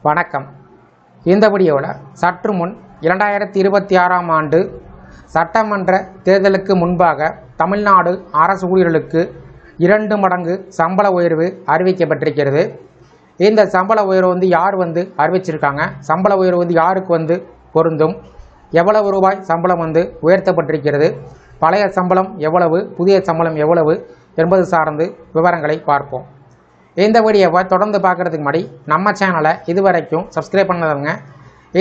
வணக்கம். இந்த வீடியோவில் சற்று முன் 2026ஆம் ஆண்டு சட்டமன்ற தேர்தலுக்கு முன்பாக தமிழ்நாடு அரசு ஊழியர்களுக்கு 2 மடங்கு சம்பள உயர்வு அறிவிக்கப்பட்டிருக்கிறது. இந்த சம்பள உயர்வு யார் அறிவிச்சிருக்காங்க, சம்பள உயர்வு யாருக்கு பொருந்தும், எவ்வளவு ரூபாய் சம்பளம் உயர்த்தப்பட்டிருக்கிறது, பழைய சம்பளம் எவ்வளவு, புதிய சம்பளம் எவ்வளவு என்பது சார்ந்து விவரங்களை பார்ப்போம். இந்த வீடியோவை தொடர்ந்து பார்க்குறதுக்கு முன்னாடி நம்ம சேனலை இதுவரைக்கும் சப்ஸ்கிரைப் பண்ணாதவங்க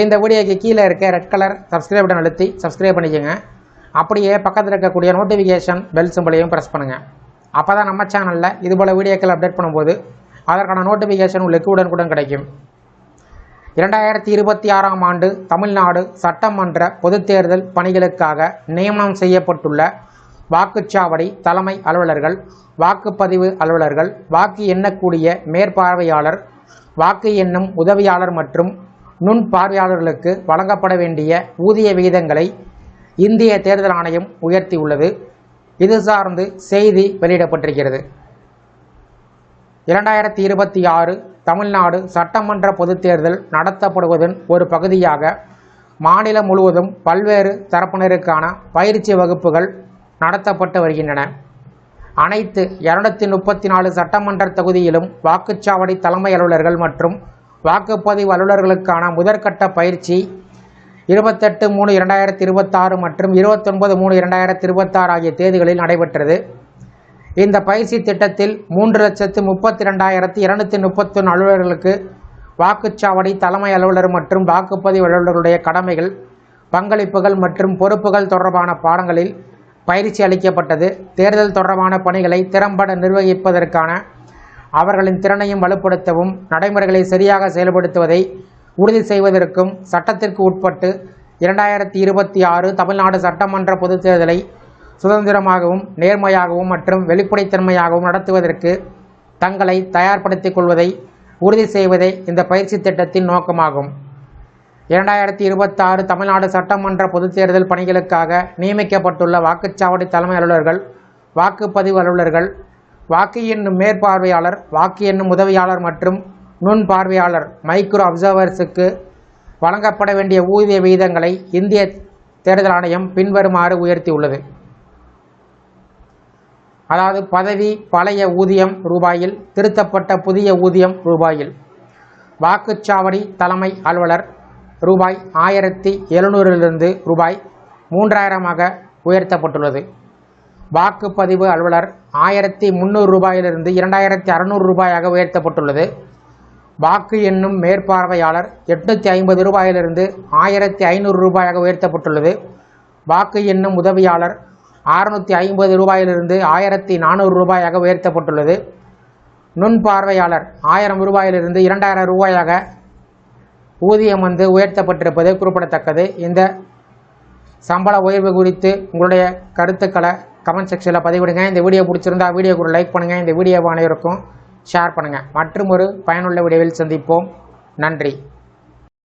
இந்த வீடியோக்கு கீழே இருக்க ரெட் கலர் சப்ஸ்கிரைப் பட்டன் அழுத்தி சப்ஸ்கிரைப் பண்ணிக்கோங்க. அப்படியே பக்கத்தில் இருக்கக்கூடிய நோட்டிஃபிகேஷன் பெல் சிம்பளையும் ப்ரெஸ் பண்ணுங்கள். அப்போ தான் நம்ம சேனலில் இதுபோல் வீடியோக்கள் அப்டேட் பண்ணும்போது அதற்கான நோட்டிஃபிகேஷன் உங்களுக்கு உடனுக்குடன் கிடைக்கும். 2026ஆம் ஆண்டு தமிழ்நாடு சட்டமன்ற பொதுத் தேர்தல் பணிகளுக்காக நியமனம் செய்யப்பட்டுள்ள வாக்குச்சாவடி தலைமை அலுவலர்கள், வாக்குப்பதிவு அலுவலர்கள், வாக்கு எண்ணக்கூடிய மேற்பார்வையாளர், வாக்கு எண்ணும் உதவியாளர் மற்றும் நுண் பார்வையாளர்களுக்கு வழங்கப்பட வேண்டிய ஊதிய விகிதங்களை இந்திய தேர்தல் ஆணையம் உயர்த்தியுள்ளது. இது சார்ந்து செய்தி வெளியிடப்பட்டிருக்கிறது. 2026 தமிழ்நாடு சட்டமன்ற பொதுத் தேர்தல் நடத்தப்படுவதன் ஒரு பகுதியாக மாநிலம் முழுவதும் பல்வேறு தரப்பினருக்கான பயிற்சி வகுப்புகள் நடத்தப்பட்டு வருகின்றன. அனைத்து 234 சட்டமன்ற தொகுதியிலும் வாக்குச்சாவடி தலைமை அலுவலர்கள் மற்றும் வாக்குப்பதிவு அலுவலர்களுக்கான முதற்கட்ட பயிற்சி 28/3/2026 மற்றும் 29/3/2026 ஆகிய தேதிகளில் நடைபெற்றது. இந்த பயிற்சி திட்டத்தில் 3,32,231 அலுவலர்களுக்கு வாக்குச்சாவடி தலைமை அலுவலர் மற்றும் வாக்குப்பதிவு அலுவலர்களுடைய கடமைகள், பங்களிப்புகள் மற்றும் பொறுப்புகள் தொடர்பான பாடங்களில் பயிற்சி அளிக்கப்பட்டது. தேர்தல் தொடர்பான பணிகளை திறம்பட நிர்வகிப்பதற்கான அவர்களின் திறனையும் வலுப்படுத்தவும், நடைமுறைகளை சரியாக செயல்படுத்துவதை உறுதி செய்வதற்கும் சட்டத்திற்கு உட்பட்டு 2026 தமிழ்நாடு சட்டமன்ற பொதுத் தேர்தலை சுதந்திரமாகவும் நேர்மையாகவும் மற்றும் வெளிப்படைத்தன்மையாகவும் நடத்துவதற்கு தங்களை தயார்படுத்திக் கொள்வதை உறுதி செய்வதே இந்த பயிற்சி திட்டத்தின் நோக்கமாகும். 2026 தமிழ்நாடு சட்டமன்ற பொதுத் தேர்தல் பணிகளுக்காக நியமிக்கப்பட்டுள்ள வாக்குச்சாவடி தலைமை அலுவலர்கள், வாக்குப்பதிவு அலுவலர்கள், வாக்கு எண்ணும் மேற்பார்வையாளர், வாக்கு எண்ணும் உதவியாளர் மற்றும் நுண் பார்வையாளர் மைக்ரோ அப்சர்வர்ஸுக்கு வழங்கப்பட வேண்டிய ஊதிய விகிதங்களை இந்திய தேர்தல் ஆணையம் பின்வருமாறு உயர்த்தியுள்ளது. அதாவது பதவி பழைய ஊதியம் ரூபாயில், திருத்தப்பட்ட புதிய ஊதியம் ரூபாயில். வாக்குச்சாவடி தலைமை அலுவலர் ரூபாய் 1,700 ரூபாய் 3,000 உயர்த்தப்பட்டுள்ளது. வாக்குப்பதிவு அலுவலர் 1,300 ரூபாயிலிருந்து 2,600 ரூபாயாக உயர்த்தப்பட்டுள்ளது. வாக்கு எண்ணும் மேற்பார்வையாளர் 850 ரூபாயிலிருந்து 1,500 ரூபாயாக உயர்த்தப்பட்டுள்ளது. வாக்கு எண்ணும் உதவியாளர் 650 ரூபாயிலிருந்து 1,400 ரூபாயாக உயர்த்தப்பட்டுள்ளது. நுண் பார்வையாளர் 1000 ரூபாயிலிருந்து 2,000 ரூபாயாக ஊதியம் உயர்த்தப்பட்டிருப்பது குறிப்பிடத்தக்கது. இந்த சம்பள உயர்வு குறித்து உங்களுடைய கருத்துக்களை கமெண்ட் செக்ஷனில் பதிவிடுங்க. இந்த வீடியோ பிடிச்சிருந்தா வீடியோக்கு லைக் பண்ணுங்கள். இந்த வீடியோவை அனைவருக்கும் ஷேர் பண்ணுங்கள். மற்றும் ஒரு பயனுள்ள வீடியோவில் சந்திப்போம். நன்றி.